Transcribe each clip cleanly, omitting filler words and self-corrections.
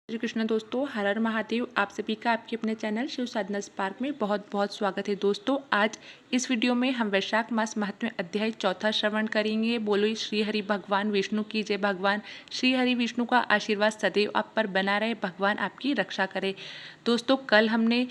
श्री कृष्ण दोस्तों, हर हर महादेव। आप सभी का आपके अपने चैनल शिव साधना स्पार्क में बहुत बहुत स्वागत है। दोस्तों, आज इस वीडियो में हम वैशाख मास महात्म्य अध्याय 4 श्रवण करेंगे। बोलो श्री हरि भगवान विष्णु की जय। भगवान श्री हरि विष्णु का आशीर्वाद सदैव आप पर बना रहे, भगवान आपकी रक्षा करे। दोस्तों, कल हमने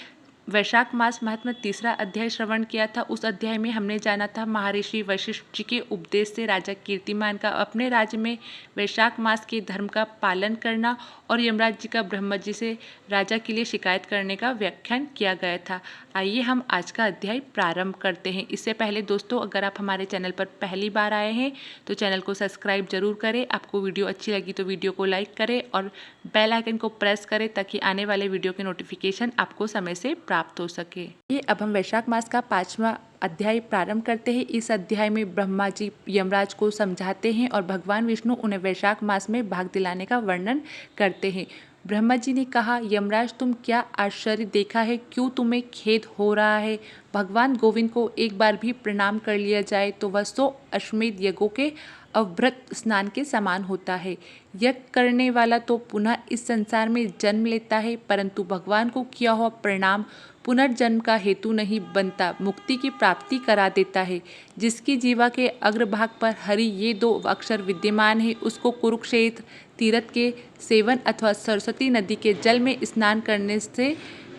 वैशाख मास महात्म्य 3 अध्याय श्रवण किया था। उस अध्याय में हमने जाना था महर्षि वशिष्ठ जी के उपदेश से राजा कीर्तिमान का अपने राज्य में वैशाख मास के धर्म का पालन करना और यमराज जी का ब्रह्मा जी से राजा के लिए शिकायत करने का व्याख्यान किया गया था। आइए हम आज का अध्याय प्रारंभ करते हैं। इससे पहले दोस्तों, अगर आप हमारे चैनल पर पहली बार आए हैं तो चैनल को सब्सक्राइब जरूर करें। आपको वीडियो अच्छी लगी तो वीडियो को लाइक करें और बेल आइकन को प्रेस करें ताकि आने वाले वीडियो के नोटिफिकेशन आपको समय से प्राप्त हो सके। ये अब हम वैशाख मास का 5वां अध्याय प्रारंभ करते हैं। इस अध्याय में ब्रह्मा जी यमराज को समझाते हैं और भगवान विष्णु उन्हें वैशाख मास में भाग दिलाने का वर्णन करते हैं। ब्रह्मा जी ने कहा, यमराज तुम क्या आश्चर्य देखा है, क्यों तुम्हें खेद हो रहा है? भगवान गोविंद को एक बार भी प्रणाम कर लिया जाए तो वह 100 अश्वमेध यज्ञों के अवृत स्नान के समान होता है। यज्ञ करने वाला तो पुनः इस संसार में जन्म लेता है, परंतु भगवान को किया हुआ प्रणाम पुनर्जन्म का हेतु नहीं बनता, मुक्ति की प्राप्ति करा देता है। जिसकी जीवा के अग्रभाग पर हरि ये 2 अक्षर विद्यमान है, उसको कुरुक्षेत्र तीर्थ के सेवन अथवा सरस्वती नदी के जल में स्नान करने से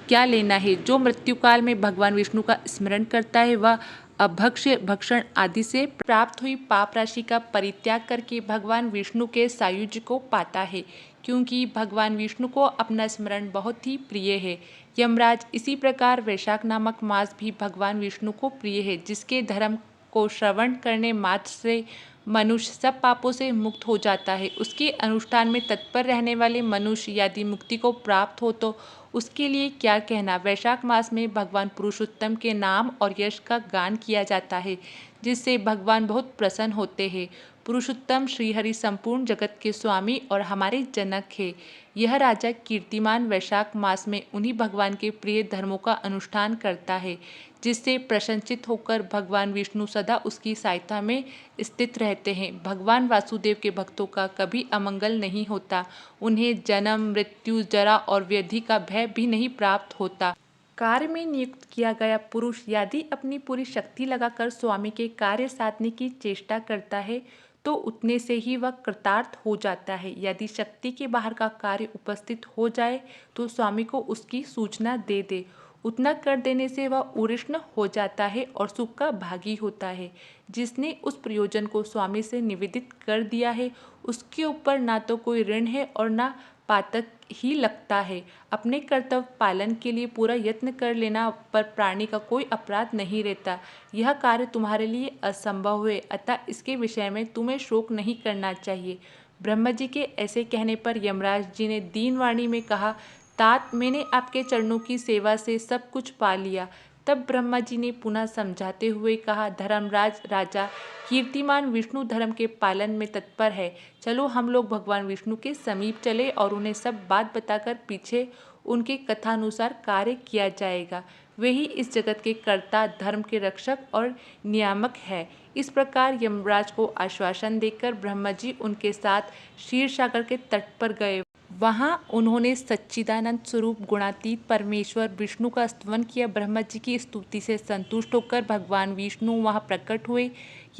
क्या लेना है? जो मृत्युकाल में भगवान विष्णु का स्मरण करता है वह अभक्ष्य भक्षण आदि से प्राप्त हुई पाप राशि का परित्याग करके भगवान विष्णु के सायुज्य को पाता है, क्योंकि भगवान विष्णु को अपना स्मरण बहुत ही प्रिय है। यमराज, इसी प्रकार वैशाख नामक मास भी भगवान विष्णु को प्रिय है, जिसके धर्म को श्रवण करने मात्र से मनुष्य सब पापों से मुक्त हो जाता है। उसके अनुष्ठान में तत्पर रहने वाले मनुष्य यदि मुक्ति को प्राप्त हो तो उसके लिए क्या कहना। वैशाख मास में भगवान पुरुषोत्तम के नाम और यश का गान किया जाता है, जिससे भगवान बहुत प्रसन्न होते हैं। पुरुषोत्तम श्रीहरि संपूर्ण जगत के स्वामी और हमारे जनक है। यह राजा कीर्तिमान वैशाख मास में उन्हीं भगवान के प्रिय धर्मों का अनुष्ठान करता है, जिससे प्रशंसित होकर भगवान विष्णु सदा उसकी सहायता में स्थित रहते हैं। भगवान वासुदेव के भक्तों का कभी अमंगल नहीं होता, उन्हें जन्म मृत्यु जरा और व्याधि का भय भी नहीं प्राप्त होता। कार्य में नियुक्त किया गया पुरुष यदि अपनी पूरी शक्ति लगाकर स्वामी के कार्य साधने की चेष्टा करता है तो उतने से ही वह कृतार्थ हो जाता है। यदि शक्ति के बाहर का कार्य उपस्थित हो जाए तो स्वामी को उसकी सूचना दे दे। उतना कर देने से वह उष्ण हो जाता है और सुख का भागी होता है। जिसने उस प्रयोजन को स्वामी से निवेदित कर दिया है उसके ऊपर ना तो कोई ऋण है और ना पातक ही लगता है। अपने कर्तव्य पालन के लिए पूरा यत्न कर लेना पर प्राणी का कोई अपराध नहीं रहता। यह कार्य तुम्हारे लिए असंभव है, अतः इसके विषय में तुम्हें शोक नहीं करना चाहिए। ब्रह्मा जी के ऐसे कहने पर यमराज जी ने दीन वाणी में कहा, तात मैंने आपके चरणों की सेवा से सब कुछ पा लिया। तब ब्रह्मा जी ने पुनः समझाते हुए कहा, धर्मराज राजा कीर्तिमान विष्णु धर्म के पालन में तत्पर है। चलो हम लोग भगवान विष्णु के समीप चले और उन्हें सब बात बताकर पीछे उनके कथानुसार कार्य किया जाएगा। वे ही इस जगत के कर्ता, धर्म के रक्षक और नियामक है। इस प्रकार यमराज को आश्वासन देकर ब्रह्मा जी उनके साथ क्षीर सागर के तट पर गए। वहां उन्होंने सच्चिदानंद स्वरूप गुणातीत परमेश्वर विष्णु का स्तवन किया। ब्रह्मा जी की स्तुति से संतुष्ट होकर भगवान विष्णु वहां प्रकट हुए।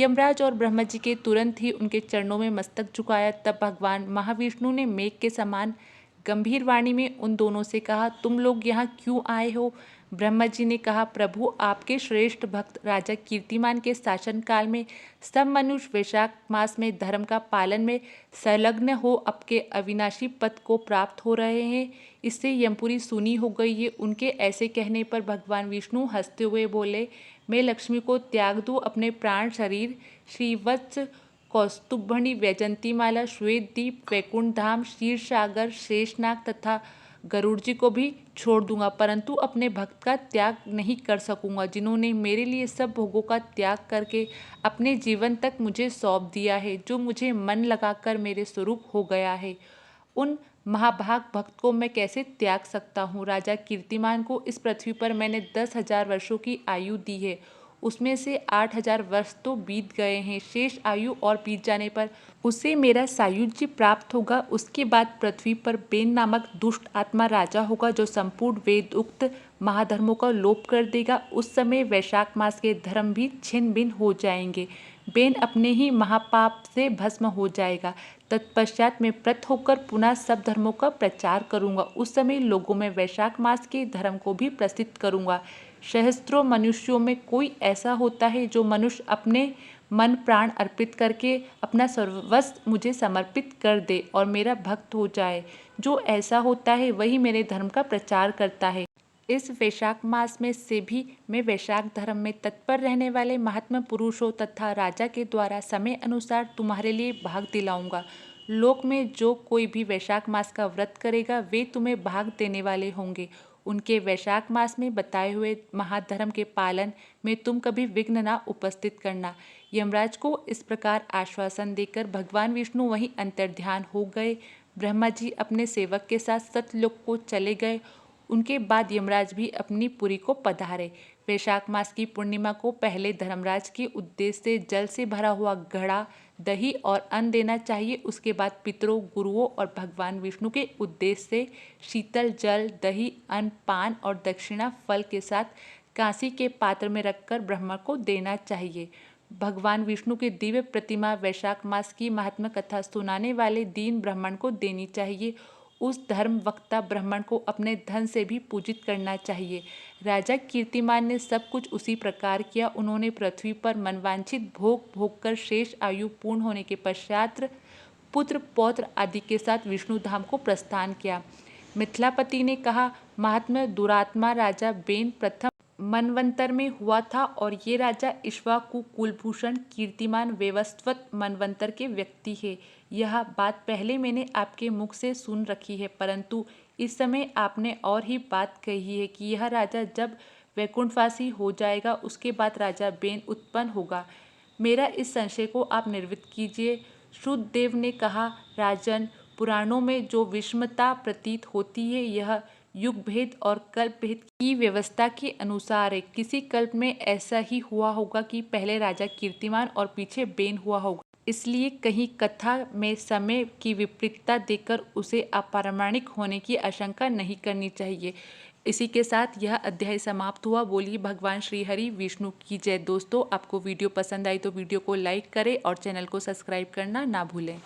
यमराज और ब्रह्मा जी के तुरंत ही उनके चरणों में मस्तक झुकाया। तब भगवान महाविष्णु ने मेघ के समान गंभीर वाणी में उन दोनों से कहा, तुम लोग यहाँ क्यों आए हो? ब्रह्मा जी ने कहा, प्रभु आपके श्रेष्ठ भक्त राजा कीर्तिमान के शासन काल में सब मनुष्य वैशाख मास में धर्म का पालन में संलग्न हो आपके अविनाशी पद को प्राप्त हो रहे हैं। इससे यमपुरी सुनी हो गई है। उनके ऐसे कहने पर भगवान विष्णु हंसते हुए बोले, मैं लक्ष्मी को त्याग दूँ अपने प्राण शरीर श्रीवत्स कौस्तुभमणि वैजंतीमाला श्वेत दीप वैकुंठ धाम क्षीर सागर शेषनाग तथा गरुड़ जी को भी छोड़ दूंगा, परंतु अपने भक्त का त्याग नहीं कर सकूंगा जिन्होंने मेरे लिए सब भोगों का त्याग करके अपने जीवन तक मुझे सौंप दिया है, जो मुझे मन लगाकर मेरे स्वरूप हो गया है। उन महाभाग भक्त को मैं कैसे त्याग सकता हूँ? राजा कीर्तिमान को इस पृथ्वी पर मैंने 10,000 वर्षों की आयु दी है। उसमें से 8,000 वर्ष तो बीत गए हैं। शेष आयु और बीत जाने पर उसे मेरा सायुज्य प्राप्त होगा। उसके बाद पृथ्वी पर बेन नामक दुष्ट आत्मा राजा होगा, जो संपूर्ण वेद उक्त महाधर्मों का लोप कर देगा। उस समय वैशाख मास के धर्म भी छिन्न भिन्न हो जाएंगे। बेन अपने ही महापाप से भस्म हो जाएगा। तत्पश्चात मैं प्रत होकर पुनः सब धर्मों का प्रचार करूंगा। उस समय लोगों में वैशाख मास के धर्म को भी प्रसिद्ध करूंगा। सहस्त्रों मनुष्यों में कोई ऐसा होता है जो मनुष्य अपने मन प्राण अर्पित करके अपना सर्वस्व मुझे समर्पित कर दे और मेरा भक्त हो जाए। जो ऐसा होता है वही मेरे धर्म का प्रचार करता है। इस वैशाख मास में से भी मैं वैशाख धर्म में तत्पर रहने वाले महात्मा पुरुषों तथा राजा के द्वारा समय अनुसार तुम्हारे लिए भाग दिलाऊंगा। लोक में जो कोई भी वैशाख मास का व्रत करेगा वे तुम्हें भाग देने वाले होंगे। उनके वैशाख मास में बताए हुए महाधर्म के पालन में तुम कभी विघ्न न उपस्थित करना। यमराज को इस प्रकार आश्वासन देकर भगवान विष्णु वहीं अंतर्ध्यान हो गए। ब्रह्मा जी अपने सेवक के साथ सतलोक को चले गए। उनके बाद यमराज भी अपनी पुरी को पधारे। वैशाख मास की पूर्णिमा को पहले धर्मराज के उद्देश्य से जल से भरा हुआ घड़ा, दही और अन्न देना चाहिए। उसके बाद पितरों, गुरुओं और भगवान विष्णु के उद्देश्य से शीतल जल, दही, अन्न, पान और दक्षिणा फल के साथ कांसी के पात्र में रखकर ब्रह्मा को देना चाहिए। भगवान विष्णु की दिव्य प्रतिमा वैशाख मास की महात्मा कथा सुनाने वाले दीन ब्राह्मण को देनी चाहिए। उस धर्म वक्ता ब्राह्मण को अपने धन से भी पूजित करना चाहिए। राजा कीर्तिमान ने सब कुछ उसी प्रकार किया। उन्होंने पृथ्वी पर मनवांछित भोग भोग कर शेष आयु पूर्ण होने के पश्चात पुत्र पौत्र आदि के साथ विष्णु धाम को प्रस्थान किया। मिथिलापति ने कहा, महात्मा दुरात्मा राजा बेन प्रथम मनवंतर में हुआ था और ये राजा इक्ष्वाकु कुलभूषण कीर्तिमान वैवस्वत मनवंतर के व्यक्ति है। यह बात पहले मैंने आपके मुख से सुन रखी है, परंतु इस समय आपने और ही बात कही है कि यह राजा जब वैकुंठवासी हो जाएगा उसके बाद राजा बेन उत्पन्न होगा। मेरा इस संशय को आप निर्वित कीजिए। शुद्धदेव ने कहा, राजन, पुराणों में जो विषमता प्रतीत होती है यह युग भेद और कल्प भेद की व्यवस्था के अनुसार है। किसी कल्प में ऐसा ही हुआ होगा कि पहले राजा कीर्तिमान और पीछे बेन हुआ होगा। इसलिए कहीं कथा में समय की विपरीतता देकर उसे अपारमाणिक होने की आशंका नहीं करनी चाहिए। इसी के साथ यह अध्याय समाप्त हुआ। बोलिए भगवान श्री हरि विष्णु की जय। दोस्तों, आपको वीडियो पसंद आई तो वीडियो को लाइक करें और चैनल को सब्सक्राइब करना ना भूलें।